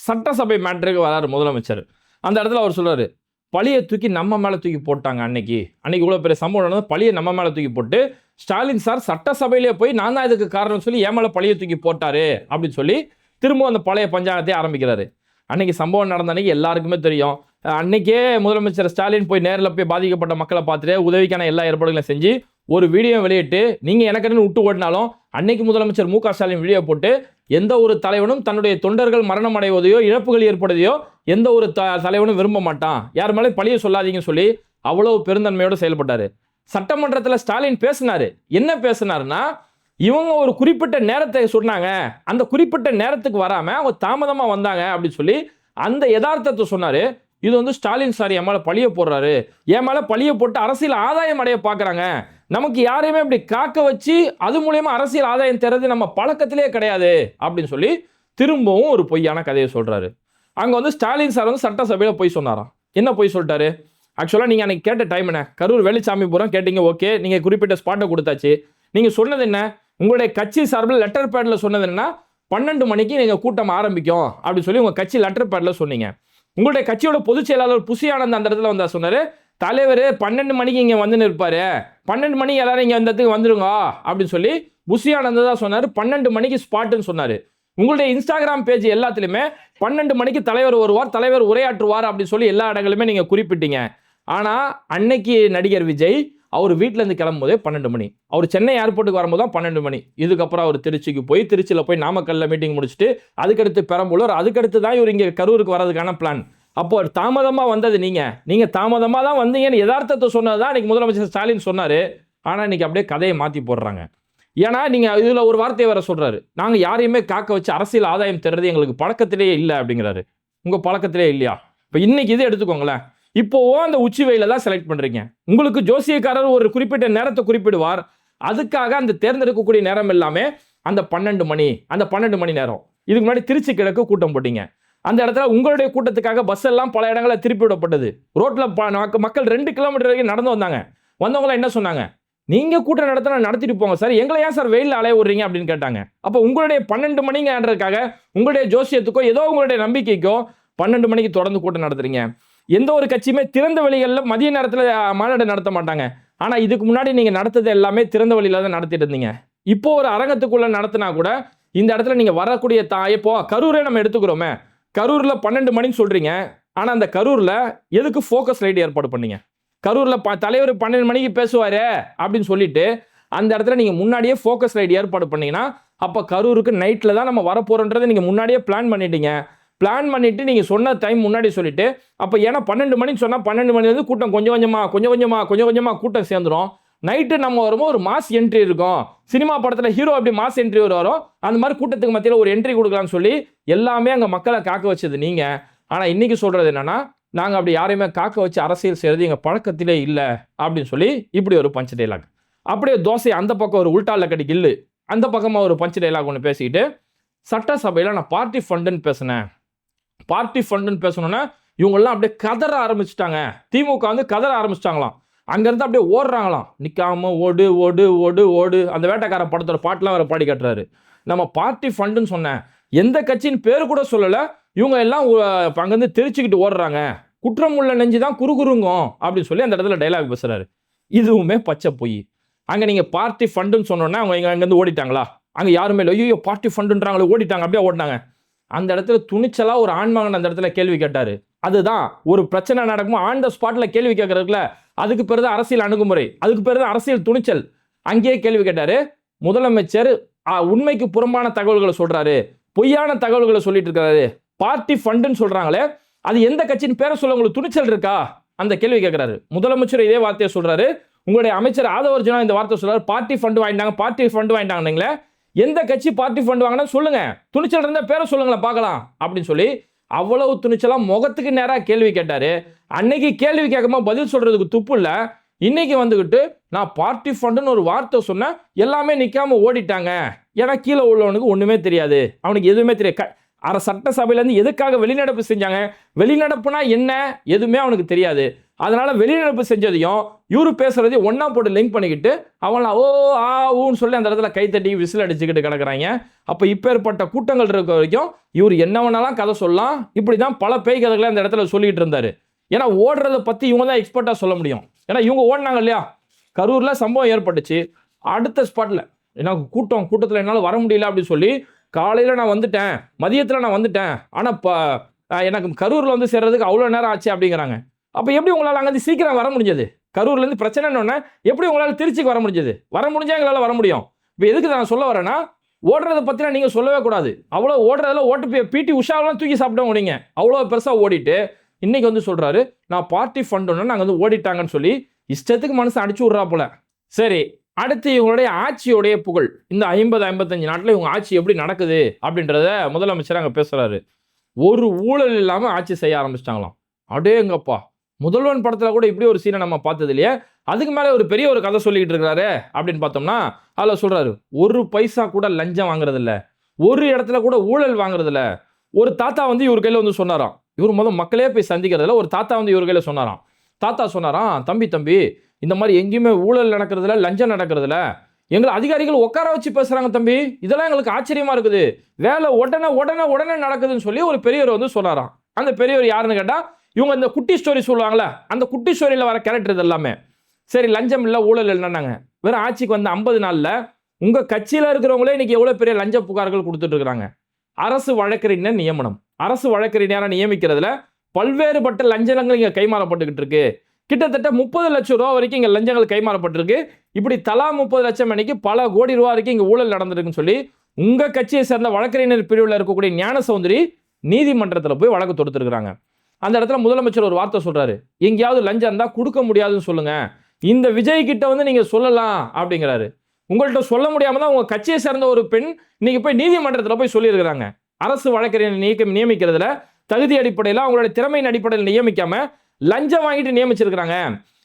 சட்டசபை மேட்டருக்கு வராரு முதலமைச்சர். அந்த இடத்துல அவர் சொல்றாரு, பழியை தூக்கி நம்ம மேலே தூக்கி போட்டாங்க. அன்னைக்கு இவ்வளோ பெரிய சம்பவம் நடந்தது, பழியை நம்ம மேலே தூக்கி போட்டு ஸ்டாலின் சார் சட்டசபையிலே போய் நான் தான் இதுக்கு காரணம் சொல்லி என் மேலே பழியை தூக்கி போட்டாரு அப்படின்னு சொல்லி திரும்ப அந்த பழைய பஞ்சாயத்தை ஆரம்பிக்கிறாரு. அன்னைக்கு சம்பவம் நடந்த அன்னைக்கு எல்லாருக்குமே தெரியும். அன்னைக்கே முதலமைச்சர் ஸ்டாலின் போய் நேரில் போய் பாதிக்கப்பட்ட மக்களை பார்த்துட்டு உதவிக்கான எல்லா ஏற்பாடுகளையும் செஞ்சு ஒரு வீடியோ வெளியிட்டு, நீங்க எனக்கு விட்டு ஓடினாலும் அன்னைக்கு முதலமைச்சர் மு க ஸ்டாலின் வீடியோ போட்டு, எந்த ஒரு தலைவனும் தன்னுடைய தொண்டர்கள் மரணம் அடைவதையோ இழப்புகள் ஏற்படுவதையோ எந்த ஒரு தலைவனும் விரும்ப மாட்டான், யார் மேலே பழிய சொல்லாதீங்கன்னு சொல்லி அவ்வளவு பெருந்தன்மையோடு செயல்பட்டாரு. சட்டமன்றத்தில் ஸ்டாலின் பேசினாரு. என்ன பேசினாருன்னா, இவங்க ஒரு குறிப்பிட்ட நேரத்தை சொன்னாங்க, அந்த குறிப்பிட்ட நேரத்துக்கு வராம அவங்க தாமதமா வந்தாங்க அப்படின்னு சொல்லி அந்த யதார்த்தத்தை சொன்னாரு. இது வந்து ஸ்டாலின் சார் என் மேலே பழிய போடுறாரு, என் மேலே பழிய போட்டு அரசியல் ஆதாயம் அடைய பார்க்குறாங்க, நமக்கு யாரையுமே இப்படி காக்க வச்சு அது மூலயமா அரசியல் ஆதாயம் தர்றது நம்ம பழக்கத்திலே கிடையாது அப்படின்னு சொல்லி திரும்பவும் ஒரு பொய்யான கதையை சொல்றாரு. அங்கே வந்து ஸ்டாலின் சார் வந்து சட்டசபையில் போய் சொன்னாராம். என்ன போய் சொல்லிட்டாரு? ஆக்சுவலாக நீங்கள் அன்றைக்கி கேட்ட டைம் என்ன, கரூர் வேலுச்சாமிபுரம் கேட்டீங்க, ஓகே, நீங்கள் குறிப்பிட்ட ஸ்பாட்டை கொடுத்தாச்சு. நீங்கள் சொன்னது என்ன, உங்களுடைய கட்சி சார்பில் லெட்டர் பேடில் சொன்னது என்னன்னா 12 மணிக்கு நீங்கள் கூட்டம் ஆரம்பிக்கும் அப்படின்னு சொல்லி உங்கள் கட்சி லெட்டர் பேடில் சொன்னீங்க. உங்களுடைய கட்சியோட பொதுச் செயலாளர் புசி ஆனந்த் அந்த இடத்துல வந்தா சொன்னார், தலைவர் 12 மணிக்கு இங்கே வந்து நிற்பாரு, 12 மணிக்கு எல்லாரும் இங்கே வந்ததுக்கு வந்துருங்க அப்படின்னு சொல்லி புசி ஆனந்த் தான் சொன்னார். 12 மணிக்கு ஸ்பாட்டுன்னு சொன்னார். உங்களுடைய இன்ஸ்டாகிராம் பேஜ் எல்லாத்துலேயுமே 12 மணிக்கு தலைவர் வருவார், தலைவர் உரையாற்றுவார் அப்படின்னு சொல்லி எல்லா இடங்களுமே நீங்கள் குறிப்பிட்டீங்க. ஆனால் அன்னைக்கு நடிகர் விஜய் அவர் வீட்டிலேருந்து கிளம்பும்போதே 12 மணி, அவர் சென்னை ஏர்போர்ட்டுக்கு வரும்போது தான் 12 மணி. இதுக்கப்புறம் அவர் திருச்சிக்கு போய் திருச்சியில் போய் நாமக்கல்லில் மீட்டிங் முடிச்சுட்டு அதுக்கடுத்து பெரம்பலூர், அதுக்கடுத்து தான் இவர் இங்கே கரூருக்கு வர்றதுக்கான பிளான். அப்போ தாமதமாக வந்தது நீங்கள் தாமதமாக தான் வந்தீங்கன்னு யதார்த்தத்தை சொன்னது தான் இன்னைக்கு முதலமைச்சர் ஸ்டாலின் சொன்னார். ஆனால் இன்னைக்கு அப்படியே கதையை மாற்றி போடுறாங்க. ஏன்னா நீங்கள் இதில் ஒரு வார்த்தையை வேற சொல்கிறாரு, நாங்கள் யாரையுமே காக்க வச்சு அரசியல் ஆதாயம் தர்றது எங்களுக்கு பழக்கத்திலே இல்லை அப்படிங்கிறாரு. உங்கள் பழக்கத்திலே இல்லையா? இப்போ இன்னைக்கு இதை எடுத்துக்கோங்களேன். இப்போவோ அந்த உச்சி வெயில தான் செலக்ட் பண்றீங்க. உங்களுக்கு ஜோசியக்காரர் ஒரு குறிப்பிட்ட நேரத்தை குறிப்பிடுவார், அதுக்காக அந்த தேர்ந்தெடுக்கக்கூடிய நேரம் எல்லாமே அந்த 12 மணி, அந்த 12 மணி நேரம். இதுக்கு முன்னாடி திருச்சி கிழக்கு கூட்டம் போட்டீங்க. அந்த இடத்துல உங்களுடைய கூட்டத்துக்காக பஸ் எல்லாம் பல இடங்களில் திருப்பி விடப்பட்டது. ரோட்ல மக்கள் 2 கிலோமீட்டர் வரைக்கும் நடந்து வந்தாங்க. வந்தவங்களாம் என்ன சொன்னாங்க, நீங்க கூட்டம் நடத்திட்டு போங்க சார், எங்களை ஏன் சார் வெயிலில் அலைய விடுறீங்க அப்படின்னு கேட்டாங்க. அப்போ உங்களுடைய 12 மணிங்கிறதுக்காக உங்களுடைய ஜோசியத்துக்கோ ஏதோ உங்களுடைய நம்பிக்கைக்கோ 12 மணிக்கு தொடர்ந்து கூட்டம் நடத்துறீங்க. எந்த ஒரு கட்சியுமே திறந்த வெளிகளில் மதிய நேரத்தில் மாநாடு நடத்த மாட்டாங்க. ஆனால் இதுக்கு முன்னாடி நீங்கள் நடத்தது எல்லாமே திறந்த வெளியில் தான் நடத்திட்டு இருந்தீங்க. இப்போ ஒரு அரங்கத்துக்குள்ள நடத்தினா கூட இந்த இடத்துல நீங்கள் வரக்கூடிய இப்போ கரூரே நம்ம எடுத்துக்கிறோமே, கரூரில் 12 மணின்னு சொல்கிறீங்க. ஆனால் அந்த கரூரில் எதுக்கு ஃபோக்கஸ் லைட் ஏற்பாடு பண்ணீங்க? கரூரில் தலைவர் 12 மணிக்கு பேசுவார் அப்படின்னு சொல்லிட்டு அந்த இடத்துல நீங்கள் முன்னாடியே ஃபோக்கஸ் லைட் ஏற்பாடு பண்ணீங்கன்னா அப்போ கரூருக்கு நைட்டில் தான் நம்ம வரப்போகிறோன்றதை நீங்கள் முன்னாடியே பிளான் பண்ணிட்டீங்க. பிளான் பண்ணிட்டு நீங்கள் சொன்ன டைம் முன்னாடி சொல்லிட்டு, அப்போ ஏன்னா 12 மணின்னு சொன்னால் 12 மணிலேருந்து கூட்டம் கொஞ்சம் கொஞ்சமாக கூட்டம் சேர்ந்துடும். நைட்டு நம்ம வரும்போது ஒரு மாஸ் என்ட்ரி இருக்கும், சினிமா படத்தில் ஹீரோ அப்படி மாஸ் என்ட்ரி வரும், அந்த மாதிரி கூட்டத்துக்கு மத்தியில் ஒரு என்ட்ரி கொடுக்கலாம்னு சொல்லி எல்லாமே அங்கே மக்களை காக்க வச்சது நீங்கள். ஆனால் இன்னைக்கு சொல்கிறது என்னன்னா, நாங்கள் அப்படி யாரையுமே காக்க வச்சு அரசியல் செய்கிறது எங்கள் பழக்கத்திலே இல்லை அப்படின்னு சொல்லி இப்படி ஒரு பஞ்ச் டைலாக். அப்படியே தோசை அந்த பக்கம் ஒரு உள்டால கடி கில்லு, அந்த பக்கமாக ஒரு பஞ்ச் டைலாக் ஒன்று பேசிக்கிட்டு, சட்டசபையில் நான் பார்ட்டி ஃபண்டுன்னு பேசினேன், பார்ட்டி ஃபண்டுன்னு பேசணுன்னா இவங்கெல்லாம் அப்படியே கதற ஆரம்பிச்சிட்டாங்க. திமுக வந்து கதற ஆரம்பிச்சிட்டாங்களாம். அங்கேருந்து அப்படியே ஓடுறாங்களாம், நிற்காம ஓடு ஓடு ஓடு ஓடு. அந்த வேட்டைக்கார படத்தோட பாட்டெலாம் வேறு பாடி கட்டுறாரு. நம்ம பார்ட்டி ஃபண்டுன்னு சொன்னேன், எந்த கட்சியின் பேரு கூட சொல்லல. இவங்க எல்லாம் அங்கிருந்து தெரிச்சுக்கிட்டு ஓடுறாங்க. குற்றம் உள்ள நெஞ்சு தான் குறுகுறுங்கும் அப்படின்னு சொல்லி அந்த இடத்துல டைலாக் பேசுறாரு. இதுவுமே பச்சை பொய். அங்க நீங்க பார்ட்டி ஃபண்டுன்னு சொன்னோன்னா அவங்க அங்கிருந்து ஓடிட்டாங்களா? அங்க யாருமே இல்லை. ஐயோ பார்ட்டி ஃபண்டுன்றாங்களே, ஓடிட்டாங்க. அப்படியே ஓடினாங்க. அந்த இடத்துல துணிச்சலா ஒரு ஆண்மகன் அந்த இடத்துல கேள்வி கேட்டாரு. அதுதான் ஒரு பிரச்சனை நடக்கும் ஆன் த ஸ்பாட்ல கேள்வி கேட்கறதுல அதுக்கு பேரு தான் அரசியல் அணுகுமுறை, அதுக்கு பேரு தான் அரசியல் துணிச்சல். அங்கேயே கேள்வி கேட்டாரு. முதலமைச்சர் உண்மைக்கு புறம்பான தகவல்களை சொல்றாரு, பொய்யான தகவல்களை சொல்லிட்டு இருக்காரு. பார்ட்டி ஃபண்டுன்னு சொல்றாங்களே, அது எந்த கட்சியின் பேரை சொல்ல உங்களுக்கு துணிச்சல் இருக்கா? அந்த கேள்வி கேட்கிறாரு. முதலமைச்சர் இதே வார்த்தையை சொல்றாரு. உங்களுடைய அமைச்சர் ஆதவர்ஜுனா இந்த வார்த்தை சொல்றாரு. பார்ட்டி ஃபண்டு வாங்கிட்டாங்க, பார்ட்டி ஃபண்டு வாங்கிட்டாங்கன்னீங்களே, எந்த கட்சி பார்ட்டி ஃபண்ட் வாங்கினா சொல்லுங்க, துணிச்சல் இருந்தா பேரை சொல்லுங்களேன் பார்க்கலாம் அப்படின்னு சொல்லி அவ்வளவு துணிச்சலா முகத்துக்கு நேரா கேள்வி கேட்டாரு. அன்னைக்கு கேள்வி கேட்காம பதில் சொல்றதுக்கு துப்பு இல்ல. இன்னைக்கு வந்துகிட்டு நான் பார்ட்டி ஃபண்டுன்னு ஒரு வார்த்தை சொன்னேன், எல்லாமே நிக்காம ஓடிட்டாங்க. ஏன்னா கீழே உள்ளவனுக்கு ஒண்ணுமே தெரியாது, அவனுக்கு எதுவுமே தெரியாது. சட்டசபையில இருந்து எதுக்காக வெளிநடப்பு செஞ்சாங்க, வெளிநடப்புனா என்ன எதுவுமே அவனுக்கு தெரியாது. அதனால வெளிநடப்பு செஞ்சதையும் இவரு பேசுறதையும் ஒன்னா போட்டு லிங்க் பண்ணிக்கிட்டு அவங்கள ஓ ஆ ஊன்னு சொல்லி அந்த இடத்துல கைத்தட்டி விசில் அடிச்சுக்கிட்டு கிடக்குறாங்க. அப்ப இப்பேற்பட்ட கூட்டங்கள் இருக்க வரைக்கும் இவர் என்ன வேணாலும் கதை சொல்லலாம். இப்படிதான் பல பேய் கதைகளை அந்த இடத்துல சொல்லிட்டு இருந்தாரு. ஏன்னா ஓடுறதை பத்தி இவங்க தான் எக்ஸ்பர்ட்டா சொல்ல முடியும். ஏன்னா இவங்க ஓடினாங்க இல்லையா, கரூர்ல சம்பவம் ஏற்பட்டுச்சு. அடுத்த ஸ்பாட்ல எனக்கு கூட்டத்தில் என்னால் வர முடியல அப்படின்னு சொல்லி காலையில நான் வந்துட்டேன், மதியத்தில் நான் வந்துட்டேன், ஆனா எனக்கு கரூர்ல வந்து சேர்றதுக்கு அவ்வளோ நேரம் ஆச்சு அப்படிங்கிறாங்க. அப்ப எப்படி உங்களால் அங்கே சீக்கிரம் வர முடிஞ்சது? கரூர்ல இருந்து பிரச்சனைன்னு எப்படி உங்களால் திருச்சிக்கு வர முடிஞ்சது? வர முடிஞ்சா எங்களால் வர முடியும். இப்போ எதுக்கு நான் சொல்ல வரேன்னா, ஓடுறதை பத்தினா நீங்க சொல்லவே கூடாது. அவ்வளோ ஓடுறதுல ஓட்டு பிடி உஷாவெல்லாம் தூக்கி சாப்பிட்டவங்க நீங்க. அவ்வளோ பெருசா ஓடிட்டு இன்னைக்கு வந்து சொல்றாரு நான் பார்ட்டி ஃபண்ட் ஒன்று நாங்கள் வந்து ஓடிட்டாங்கன்னு சொல்லி இஷ்டத்துக்கு மனசு அடிச்சு விட்றா போல. சரி, அடுத்து இவங்களுடைய ஆட்சியோடைய புகழ். இந்த 50-55 நாட்டில் இவங்க ஆட்சி எப்படி நடக்குது அப்படின்றத முதலமைச்சர் அங்கே பேசுறாரு. ஒரு ஊழல் இல்லாமல் ஆட்சி செய்ய ஆரம்பிச்சிட்டாங்களாம். அடேங்கப்பா, முதல்வன் படத்தில் கூட இப்படி ஒரு சீனை நம்ம பார்த்தது இல்லையே. அதுக்கு மேலே ஒரு பெரிய ஒரு கதை சொல்லிக்கிட்டு இருக்கிறாரு அப்படின்னு பார்த்தோம்னா, அதில் சொல்றாரு ஒரு பைசா கூட லஞ்சம் வாங்குறது இல்லை, ஒரு இடத்துல கூட ஊழல் வாங்குறது இல்லை. ஒரு தாத்தா வந்து இவர் கையில் வந்து சொன்னாராம். இவர் மக்களே போய் சந்திக்கிறதுல ஒரு தாத்தா வந்து இவர் கையில் சொன்னாராம். தாத்தா சொன்னாராம், தம்பி இந்த மாதிரி எங்கேயுமே ஊழல் நடக்கிறதுல லஞ்சம் நடக்கிறதுல எங்களை அதிகாரிகள் உட்கார வச்சு பேசுறாங்க தம்பி, இதெல்லாம் எங்களுக்கு ஆச்சரியமா இருக்குது, வேலை உடனே நடக்குதுன்னு சொல்லி ஒரு பெரியவர் வந்து சொன்னாராம். அந்த பெரியவர் யாருன்னு கேட்டா, இவங்க இந்த குட்டி ஸ்டோரி சொல்லுவாங்களே, அந்த குட்டி ஸ்டோரியில வர கேரக்டர் இது எல்லாமே. சரி, லஞ்சம் இல்லை ஊழல் இல்லைன்னாங்க. வெறும் ஆட்சிக்கு வந்த 50 நாள்ல உங்க கட்சியில இருக்கிறவங்களே இன்னைக்கு எவ்வளவு பெரிய லஞ்ச புகார்கள் கொடுத்துட்டு இருக்காங்க. அரசு வழக்கறிஞர் நியமனம், அரசு வழக்கறிஞரை நியமிக்கிறதுல பல்வேறுபட்ட லஞ்சங்கள் இங்க கைமாறப்பட்டுக்கிட்டு இருக்கு. கிட்டத்தட்ட 30 லட்சம் ரூபா வரைக்கும் இங்க லஞ்சங்கள் கைமாறப்பட்டிருக்கு. இப்படி தலா 30 லட்சம் மணிக்கு பல கோடி ரூபா வரைக்கும் இங்க ஊழல் நடந்திருக்குன்னு சொல்லி உங்க கட்சியை சேர்ந்த வழக்கறிஞர் பிரிவில் இருக்கக்கூடிய ஞான சௌந்தரி நீதிமன்றத்தில் போய் வழக்கு தொடுத்திருக்கிறாங்க. அந்த இடத்துல முதலமைச்சர் ஒரு வார்த்தை சொல்றாரு, எங்கேயாவது லஞ்சம் இருந்தா கொடுக்க முடியாதுன்னு சொல்லுங்க, இந்த விஜய் கிட்ட வந்து நீங்க சொல்லலாம் அப்படிங்கிறாரு. உங்கள்கிட்ட சொல்ல முடியாம தான் உங்க கட்சியை சேர்ந்த ஒரு பெண் இன்னைக்கு போய் நீதிமன்றத்தில் போய் சொல்லியிருக்கிறாங்க. அரசு வழக்கறிஞர் நியமிக்கிறதுல தகுதி அடிப்படையில் அவங்களுடைய திறமையின் அடிப்படையில் நியமிக்காம லஞ்சம் வாங்கிட்டு நியமிச்சிருக்கிறாங்க.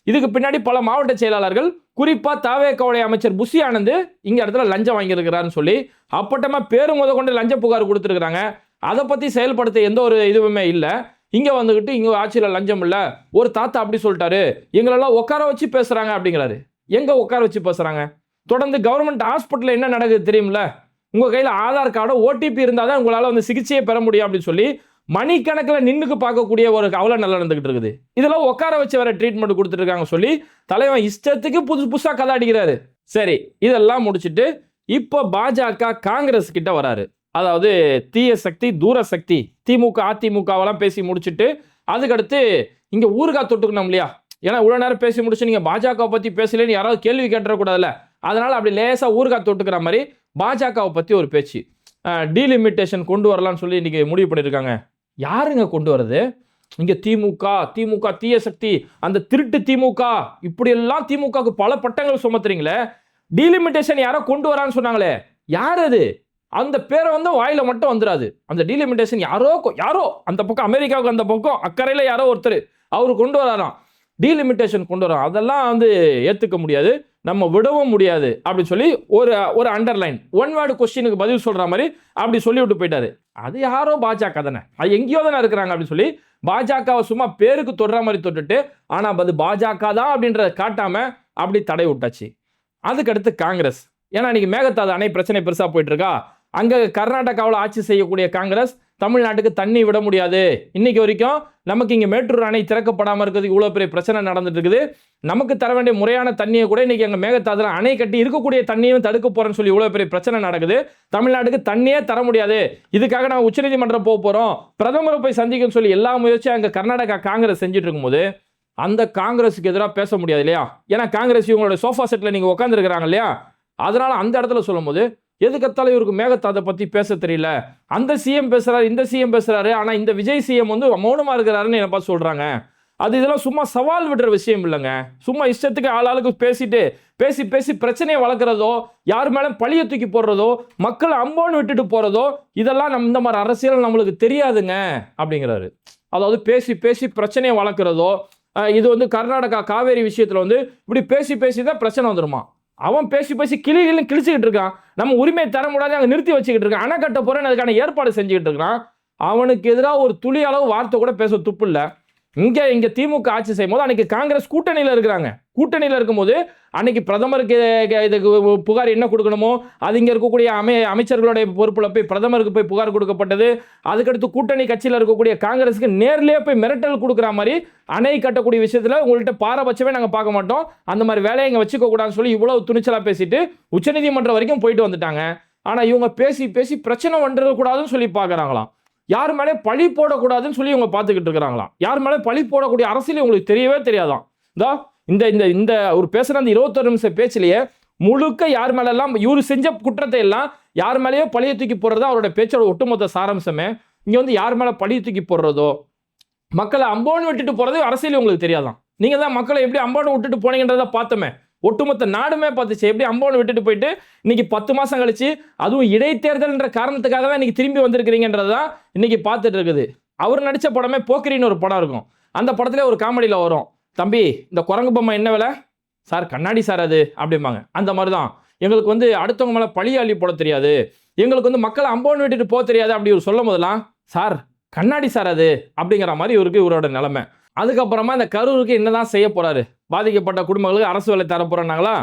இதுக்கு பின்னாடி பல மாவட்ட செயலாளர்கள், குறிப்பா தவேகாவுடைய அமைச்சர் புஷி ஆனந்த் இங்க இடத்துல லஞ்சம் வாங்கியிருக்கிறாருன்னு சொல்லி அப்பட்டமா பேரு கொண்டு லஞ்ச புகார் கொடுத்துருக்காங்க. அதை பத்தி செயல்படுத்த எந்த ஒரு இதுவுமே இல்லை. இங்க வந்துகிட்டு இங்க ஆட்சியில லஞ்சம் இல்ல, ஒரு தாத்தா அப்படி சொல்லிட்டாரு, எங்களெல்லாம் உட்கார வச்சு பேசுறாங்க அப்படிங்கிறாரு. எங்க உட்கார வச்சு பேசுறாங்க? தொடர்ந்து கவர்மெண்ட் ஹாஸ்பிட்டல் என்ன நடக்குது தெரியுமில்ல? உங்க கையில ஆதார் கார்டோ ஓடிபி இருந்தாதான் உங்களால வந்து சிகிச்சையை பெற முடியும் அப்படின்னு சொல்லி மணிக்கணக்கில் நின்னுக்கு பார்க்கக்கூடிய ஒரு அவல நிலை நடந்துகிட்டு இருக்குது. இதெல்லாம் உட்கார வச்சு வேற ட்ரீட்மெண்ட் கொடுத்துட்டு இருக்காங்க சொல்லி தலைவன் இஷ்டத்துக்கு புதுசா கதை அடிக்கிறாரு. சரி, இதெல்லாம் முடிச்சுட்டு இப்ப பாஜக காங்கிரஸ் கிட்ட வராரு. அதாவது தீய சக்தி தூர சக்தி திமுக அதிமுகவெல்லாம் பேசி முடிச்சுட்டு அதுக்கடுத்து இங்க ஊறுகாய் தொட்டுக்கணும் இல்லையா? ஏன்னா இவ்வளவு நேரம் பேசி முடிச்சு நீங்க பாஜக பத்தி பேசலன்னு யாராவது கேள்வி கேட்டுறக்கூடாதுல்ல, அதனால அப்படி லேசா ஊறுகாய் தொட்டுக்கிற மாதிரி பாஜகவை பத்தி ஒரு பேச்சு. டீலிமிட்டேஷன் கொண்டு வரலாம்னு சொல்லி இன்னைக்கு முடிவு பண்ணியிருக்காங்க. யாருங்க கொண்டு வரது? இங்க திமுக தீய சக்தி, அந்த திருட்டு திமுக, இப்படி எல்லாம் திமுகவுக்கு பல பட்டங்கள் சுமத்துறீங்களே, டீலிமிட்டேஷன் யாரோ கொண்டு வரான்னு சொன்னாங்களே, யார் அது? அந்த பேரை வந்து வாயில மட்டும் வந்துடாது. அந்த டீலிமிட்டேஷன் யாரோ அந்த பக்கம் அமெரிக்காவுக்கு அந்த பக்கம் அக்கறையில யாரோ ஒருத்தர் அவரு கொண்டு வராராம். டீலிமிட்டேஷன் கொண்டு வரோம், அதெல்லாம் வந்து ஏத்துக்க முடியாது, நம்ம விடவும் முடியாது அப்படின்னு சொல்லி ஒரு அண்டர்லைன் ஒன் வேர்டு கொஸ்டினுக்கு பதில் சொல்ற மாதிரி அப்படி சொல்லி விட்டு போயிட்டாரு. அது யாரோ பாஜக தானே, அது எங்கேயோ தானே இருக்கிறாங்க அப்படின்னு சொல்லி பாஜகவை சும்மா பேருக்கு தொடுற மாதிரி தொட்டுட்டு, ஆனா அது பாஜக தான் அப்படின்றத காட்டாம அப்படி தடை விட்டாச்சு. அதுக்கடுத்து காங்கிரஸ். ஏன்னா இன்னைக்கு மேகதாது அணை பிரச்சனை பெருசா போயிட்டு இருக்கா, அங்கே கர்நாடகாவில் ஆட்சி செய்யக்கூடிய காங்கிரஸ் தமிழ்நாட்டுக்கு தண்ணி விட முடியாது, இன்னைக்கு வரைக்கும் நமக்கு இங்கே மேட்டூர் அணை திறக்கப்படாமல் இருக்கிறதுக்கு இவ்வளோ பெரிய பிரச்சனை நடந்துட்டு இருக்குது, நமக்கு தர வேண்டிய முறையான தண்ணியை கூட இன்னைக்கு எங்கள் மேகதாதுல அணை கட்டி இருக்கக்கூடிய தண்ணியும் தடுக்க போறேன்னு சொல்லி இவ்வளோ பெரிய பிரச்சனை நடக்குது, தமிழ்நாட்டுக்கு தண்ணியே தர முடியாது, இதுக்காக நான் உச்சநீதிமன்றம் போக போகிறோம், பிரதமரை போய் சந்திக்கணும்னு சொல்லி எல்லா முயற்சியும் அங்கே கர்நாடகா காங்கிரஸ் செஞ்சுட்டு இருக்கும்போது அந்த காங்கிரஸுக்கு எதிராக பேச முடியாது இல்லையா? ஏன்னா காங்கிரஸ் இவங்களோட சோஃபா செட்டில் நீங்கள் உட்காந்துருக்கிறாங்க இல்லையா? அதனால அந்த இடத்துல சொல்லும் போது எதுக்கத்தாலும் இவருக்கு மேகதாதை பற்றி பேச தெரியல, அந்த சிஎம் பேசுறாரு இந்த சிஎம் பேசுறாரு, ஆனால் இந்த விஜய் சிஎம் வந்து மௌனமாக இருக்கிறாருன்னு என்ன பார்த்து சொல்கிறாங்க. அது இதெல்லாம் சும்மா சவால் விடுற விஷயம் இல்லைங்க. சும்மா இஷ்டத்துக்கு ஆளாளுக்கு பேசிட்டு பேசி பேசி பிரச்சனையை வளர்க்குறதோ, யார் மேலே பழியை தூக்கி போடுறதோ, மக்களை அம்போன்னு விட்டுட்டு போகிறதோ, இதெல்லாம் இந்த மாதிரி அரசியல் நம்மளுக்கு தெரியாதுங்க அப்படிங்கிறாரு. அதாவது பேசி பேசி பிரச்சனையை வளர்க்குறதோ, இது வந்து கர்நாடகா காவேரி விஷயத்தில் வந்து இப்படி பேசி பேசி தான் பிரச்சனை வந்துருமா. அவன் பேசி பேசி கிளிகளும் கிழிச்சிக்கிட்டு இருக்கான், நம்ம உரிமையை தர முடியாது அங்கே நிறுத்தி வச்சுக்கிட்டு இருக்கான், அணை கட்ட போறேன்னு அதுக்கான ஏற்பாடு செஞ்சுக்கிட்டு இருக்கான். அவனுக்கு எதிராக ஒரு துளி அளவு வார்த்தை கூட பேச துப்பு இல்லை. இங்கே திமுக ஆட்சி செய்யும் போது அன்னைக்கு காங்கிரஸ் கூட்டணியில் இருக்கிறாங்க. கூட்டணியில் இருக்கும்போது அன்னைக்கு பிரதமருக்கு இதுக்கு புகார் என்ன கொடுக்கணுமோ அது இங்கே இருக்கக்கூடிய அமைச்சர்களுடைய பொறுப்பில் போய் பிரதமருக்கு போய் புகார் கொடுக்கப்பட்டது. அதுக்கடுத்து கூட்டணி கட்சியில் இருக்கக்கூடிய காங்கிரஸுக்கு நேர்லேயே போய் மிரட்டல் கொடுக்குற மாதிரி அணை கட்டக்கூடிய விஷயத்தில் உங்கள்கிட்ட பாரபட்சமே நாங்கள் பார்க்க மாட்டோம், அந்த மாதிரி வேலையை இங்கே வச்சுக்க கூடாதுன்னு சொல்லி இவ்வளவு துணிச்சலாக பேசிட்டு உச்சநீதிமன்றம் வரைக்கும் போயிட்டு வந்துட்டாங்க. ஆனால் இவங்க பேசி பேசி பிரச்சனை வந்துடக்கூடாதுன்னு சொல்லி பார்க்குறாங்களாம். யார் மேலே பழி போடக்கூடாதுன்னு சொல்லி இவங்க பார்த்துக்கிட்டு இருக்கிறாங்களாம். யார் மேலே பழி போடக்கூடிய அரசியல் உங்களுக்கு தெரியவே தெரியாதான். இந்த இந்த இந்த ஒரு பேசுகிற அந்த 21 நிமிஷம் பேச்சிலேயே முழுக்க யார் மேலெல்லாம் இவர் செஞ்ச குற்றத்தை எல்லாம் யார் மேலேயோ பழியை தூக்கி போடுறதோ அவரோட பேச்சோட ஒட்டுமொத்த சாராம்சமே. இங்கே வந்து யார் மேலே பழியை தூக்கி போடுறதோ, மக்களை அம்போன்னு விட்டுட்டு போகிறது அரசியல் உங்களுக்கு தெரியாதான். நீங்கள் தான் மக்களை எப்படி அம்போன்னு விட்டுட்டு போனீங்கன்றதை பார்த்தோமே, ஒட்டுமொத்த நாடுமே பார்த்துச்சு. எப்படி அம்போன்னு விட்டுட்டு போயிட்டு இன்னைக்கு 10 மாதம் கழிச்சு அதுவும் இடைத்தேர்தல்ன்ற காரணத்துக்காக தான் இன்னைக்கு திரும்பி வந்திருக்கிறீங்கன்றதான் இன்னைக்கு பார்த்துட்டு இருக்குது. அவர் நடித்த படமே போக்கிரின்னு ஒரு படம் இருக்கும். அந்த படத்துல ஒரு காமெடியில் வரும், தம்பி இந்த குரங்கு பொம்மை என்ன விலை சார், கண்ணாடி சார் அது அப்படிம்பாங்க. அந்த மாதிரி தான் எங்களுக்கு வந்து அடுத்தவங்க மேலே பழி அள்ளி போட தெரியாது, எங்களுக்கு வந்து மக்களை அம்போன்னு விட்டுட்டு போக தெரியாது அப்படி ஒரு சொல்லும் போதெல்லாம் சார் கண்ணாடி சார் அது அப்படிங்கிற மாதிரி இவரோட நிலைமை. அதுக்கப்புறமா இந்த கரூருக்கு என்னதான் செய்ய போறாரு, பாதிக்கப்பட்ட குடும்பங்களுக்கு அரசு வேலை தர போறாங்களா,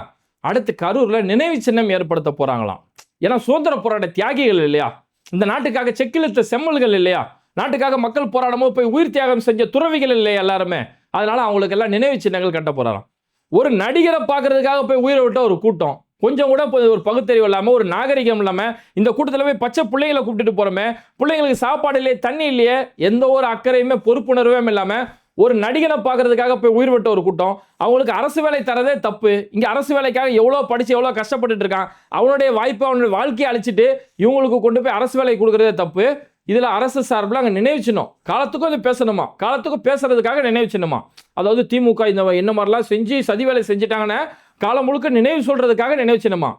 அடுத்து கரூரில் நினைவு சின்னம் ஏற்படுத்த போறாங்களாம். ஏன்னா சுதந்திர போராட்ட தியாகிகள் இல்லையா, இந்த நாட்டுக்காக செக்கிழுத்த செம்மல்கள் இல்லையா, நாட்டுக்காக மக்கள் போராடமோ போய் உயிர் தியாகம் செஞ்ச துறவிகள் இல்லையா எல்லாருமே, அதனால அவங்களுக்கு எல்லாம் நினைவு சின்னங்கள் கட்ட போறாராம். ஒரு நடிகரை பார்க்கறதுக்காக போய் உயிரை விட்ட ஒரு கூட்டம், கொஞ்சம் கூட ஒரு பகுத்தறிவு இல்லாமல் ஒரு நாகரிகம் இல்லாமல் இந்த கூட்டத்தில் போய் பச்சை பிள்ளைகளை கூப்பிட்டுட்டு போகிறோமே, பிள்ளைங்களுக்கு சாப்பாடு இல்லையே தண்ணி இல்லையே, எந்த ஒரு அக்கறையுமே பொறுப்புணர்வே இல்லாமல் ஒரு நடிகனை பார்க்கறதுக்காக போய் உயிர் விட்ட ஒரு கூட்டம். அவங்களுக்கு அரசு வேலை தரதே தப்பு. இங்கே அரசு வேலைக்காக எவ்வளோ படித்து எவ்வளோ கஷ்டப்பட்டுட்டு இருக்கான், அவனுடைய வாய்ப்பை அவனுடைய வாழ்க்கையை அழிச்சிட்டு இவங்களுக்கு கொண்டு போய் அரசு வேலை கொடுக்குறதே தப்பு. இதில் அரசு சார்பில் அங்கே நினைவு சின்னம் காலத்துக்கும் அது பேசணுமா, காலத்துக்கும் பேசுறதுக்காக நினைவு சின்னமா. அதாவது திமுக இந்த என்ன மாதிரிலாம் செஞ்சு சதி வேலை செஞ்சுட்டாங்கன்னா காலம் முழுக்க நினைவு சொல்றதுக்காக நினைவு சின்னமா.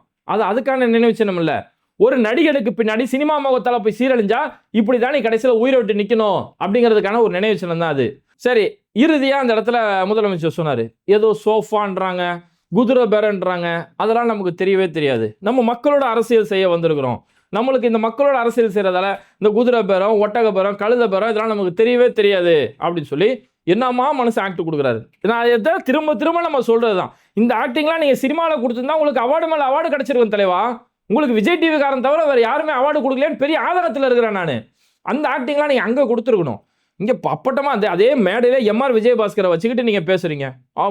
அதுக்கான நினைவு சின்னம் இல்லை. ஒரு நடிகனுக்கு பின்னாடி சினிமா முகத்தால் போய் சீரழிஞ்சா இப்படி தானே கடைசியில் உயிரை விட்டு நிற்கணும் அப்படிங்கிறதுக்கான ஒரு நினைவு சின்னம் தான் அது. சரி, இறுதியாக அந்த இடத்துல முதலமைச்சர் சொன்னார், ஏதோ சோஃபான்றாங்க, குதிரை பேரன்றாங்க, அதெல்லாம் நமக்கு தெரியவே தெரியாது, நம்ம மக்களோட அரசியல் செய்ய வந்திருக்கிறோம், நம்மளுக்கு இந்த மக்களோட அரசியல் செய்கிறதால இந்த குதிரை பேரம் ஒட்டக பேரம் கழுத பேரம் இதெல்லாம் நமக்கு தெரியவே தெரியாது அப்படின்னு சொல்லி என்னமா மனசு ஆக்ட் கொடுக்குறாரு. நான் இதை திரும்ப திரும்ப நம்ம சொல்கிறது தான், இந்த ஆக்டிங்லாம் நீங்கள் சினிமாவில் கொடுத்துருந்தா உங்களுக்கு அவார்டு மேலே அவார்டு கிடச்சிருக்கும் தலைவா. உங்களுக்கு விஜய் டிவி காரன் தவிர வேறு யாருமே அவார்டு கொடுக்கலன்னு பெரிய ஆதங்கத்தில் இருக்கிறேன் நான். அந்த ஆக்டிங்லாம் நீங்கள் அங்கே கொடுத்துருக்கணும். இங்கே அப்பட்டமாக அதே மேடையில் எம்ஆர் விஜயபாஸ்கரை வச்சுக்கிட்டு நீங்கள் பேசுகிறீங்க.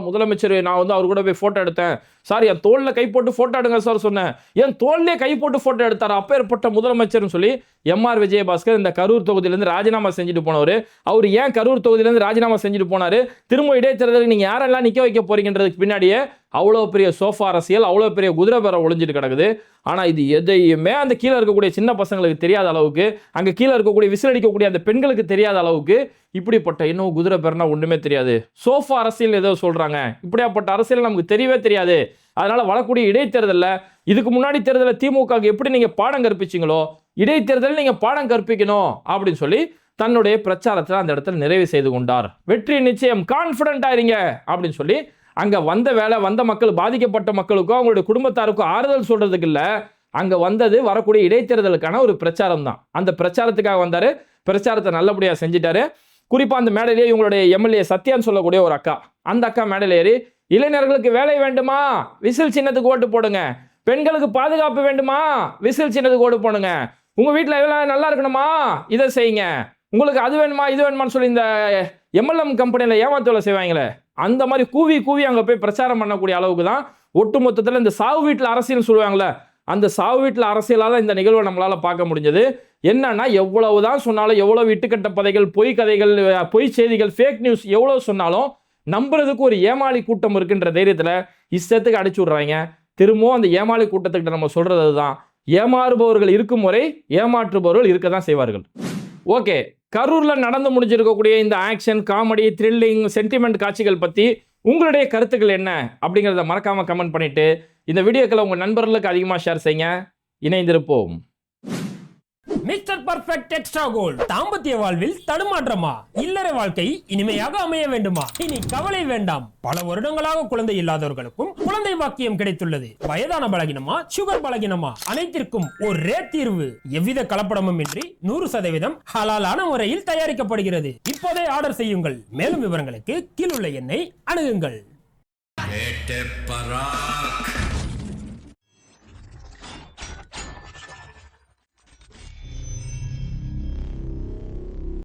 முதலமைச்சர் நான் வந்து அவர் கூட போய் ஃபோட்டோ எடுத்தேன் சார், என் தோளில் கை போட்டு ஃபோட்டோ எடுங்க சார் சொன்னேன், என் தோல்லே கை போட்டு ஃபோட்டோ எடுத்தார் அப்பேற்பட்ட முதலமைச்சர்னு சொல்லி எம்ஆர் விஜயபாஸ்கர் இந்த கரூர் தொகுதியிலேருந்து ராஜினாமா செஞ்சுட்டு போனவர். அவர் ஏன் கரூர் தொகுதியிலேருந்து ராஜினாமா செஞ்சுட்டு போனார், திரும்ப இடைத்தேர்தலுக்கு நீங்கள் யாரெல்லாம் நிற்க வைக்க போறீங்கன்றதுக்கு பின்னாடியே அவ்வளோ பெரிய சோஃபா அரசியல், அவ்வளோ பெரிய குதிரை பேரை ஒளிஞ்சிட்டு கிடக்குது. ஆனால் இது எதையுமே அந்த கீழே இருக்கக்கூடிய சின்ன பசங்களுக்கு தெரியாத அளவுக்கு, அங்கே கீழே இருக்கக்கூடிய விசிலடிக்கக்கூடிய அந்த பெண்களுக்கு தெரியாத அளவுக்கு இப்படிப்பட்ட இன்னும் குதிரை பேர்னா ஒன்றுமே தெரியாது, சோஃபா அரசியல் ஏதோ சொல்கிறாங்க, இப்படியாப்பட்ட அரசியல் நமக்கு தெரியவே தெரியாது. அதனால் வரக்கூடிய இடைத்தேர்தலில் இதுக்கு முன்னாடி தேர்தலில் திமுகவுக்கு எப்படி நீங்கள் பாடம் கற்பிச்சிங்களோ இடைத்தேர்தலில் நீங்கள் பாடம் கற்பிக்கணும் அப்படின்னு சொல்லி தன்னுடைய பிரச்சாரத்தில் அந்த இடத்துல நிறைவு செய்து கொண்டார். வெற்றி நிச்சயம், கான்ஃபிடென்ட் ஆயிருங்க அப்படின்னு சொல்லி அங்கே வந்த வேலை வந்த மக்கள், பாதிக்கப்பட்ட மக்களுக்கோ அவங்களுடைய குடும்பத்தாருக்கோ ஆறுதல் சொல்றதுக்கு இல்லை, அங்கே வந்தது வரக்கூடிய இடைத்தேர்தலுக்கான ஒரு பிரச்சாரம் தான். அந்த பிரச்சாரத்துக்காக வந்தார், பிரச்சாரத்தை நல்லபடியாக செஞ்சிட்டாரு. குறிப்பாக அந்த மேடையிலேயே இவங்களுடைய எம்எல்ஏ சத்யான்னு சொல்லக்கூடிய ஒரு அக்கா, அந்த அக்கா மேடையில் ஏறி இளைஞர்களுக்கு வேலை வேண்டுமா, விசில் சின்னத்துக்கு ஓட்டு போடுங்க, பெண்களுக்கு பாதுகாப்பு வேண்டுமா, விசில் சின்னதுக்கு ஓடு போடுங்க. உங்க வீட்டில் எல்லாம் நல்லா இருக்கணுமா, இதை செய்யுங்க. உங்களுக்கு அது வேணுமா இது வேணுமான்னு சொல்லி இந்த MLM கம்பெனியில் ஏமாத்து வேலை செய்வாங்களே, அந்த மாதிரி கூவி கூவி அங்கே போய் பிரச்சாரம் பண்ணக்கூடிய அளவுக்கு தான் ஒட்டு மொத்தத்தில் இந்த சாவு வீட்டில் அரசியல் சொல்லுவாங்களே, அந்த சாவு வீட்டில் அரசியலால் இந்த நிகழ்வை நம்மளால் பார்க்க முடிஞ்சது. என்னன்னா எவ்வளவுதான் சொன்னாலும், எவ்வளவு இட்டுக்கட்ட பதைகள், பொய் கதைகள், பொய் செய்திகள், ஃபேக் நியூஸ் எவ்வளவு சொன்னாலும் நம்புறதுக்கு ஒரு ஏமாளி கூட்டம் இருக்குன்ற தைரியத்தில் இஷ்டத்துக்கு அடிச்சு விடுறாங்க. திரும்பவும் அந்த ஏமாளி கூட்டத்துக்கிட்ட நம்ம சொல்றது தான், ஏமாறுபவர்கள் இருக்கும் முறை ஏமாற்றுபவர்கள் இருக்க தான் செய்வார்கள். ஓகே, கரூர்ல நடந்து முடிஞ்சிருக்கக்கூடிய இந்த ஆக்ஷன், காமெடி, த்ரில்லிங், சென்டிமெண்ட் காட்சிகள் பத்தி உங்களுடைய கருத்துக்கள் என்ன அப்படிங்கிறத மறக்காம கமெண்ட் பண்ணிட்டு இந்த வீடியோக்களை உங்க நண்பர்களுக்கு அதிகமாக ஷேர் செய்யுங்க. இணைந்திருப்போம். Mister perfect extra gold. தாம்பத்திய வாழ்வில் தடுமாற்றமா, இல்லற வாழ்க்கை இனிமையாக அமைய வேண்டுமா, இனி கவலை வேண்டாம். பல வருடங்களாக குழந்தை இல்லாதவர்களுக்கும் குழந்தை பாக்கியம் கிடைத்துள்ளது. வயதான பலகினமா, சுகர் பலகினமா, அனைத்திற்கும் ஒரே தீர்வு. எவ்வித கலப்படமும் இன்றி 100% ஹலாலான முறையில் தயாரிக்கப்படுகிறது. இப்போதே ஆர்டர் செய்யுங்கள். மேலும் விவரங்களுக்கு கீழுள்ள எண்ணை அணுகுங்கள்.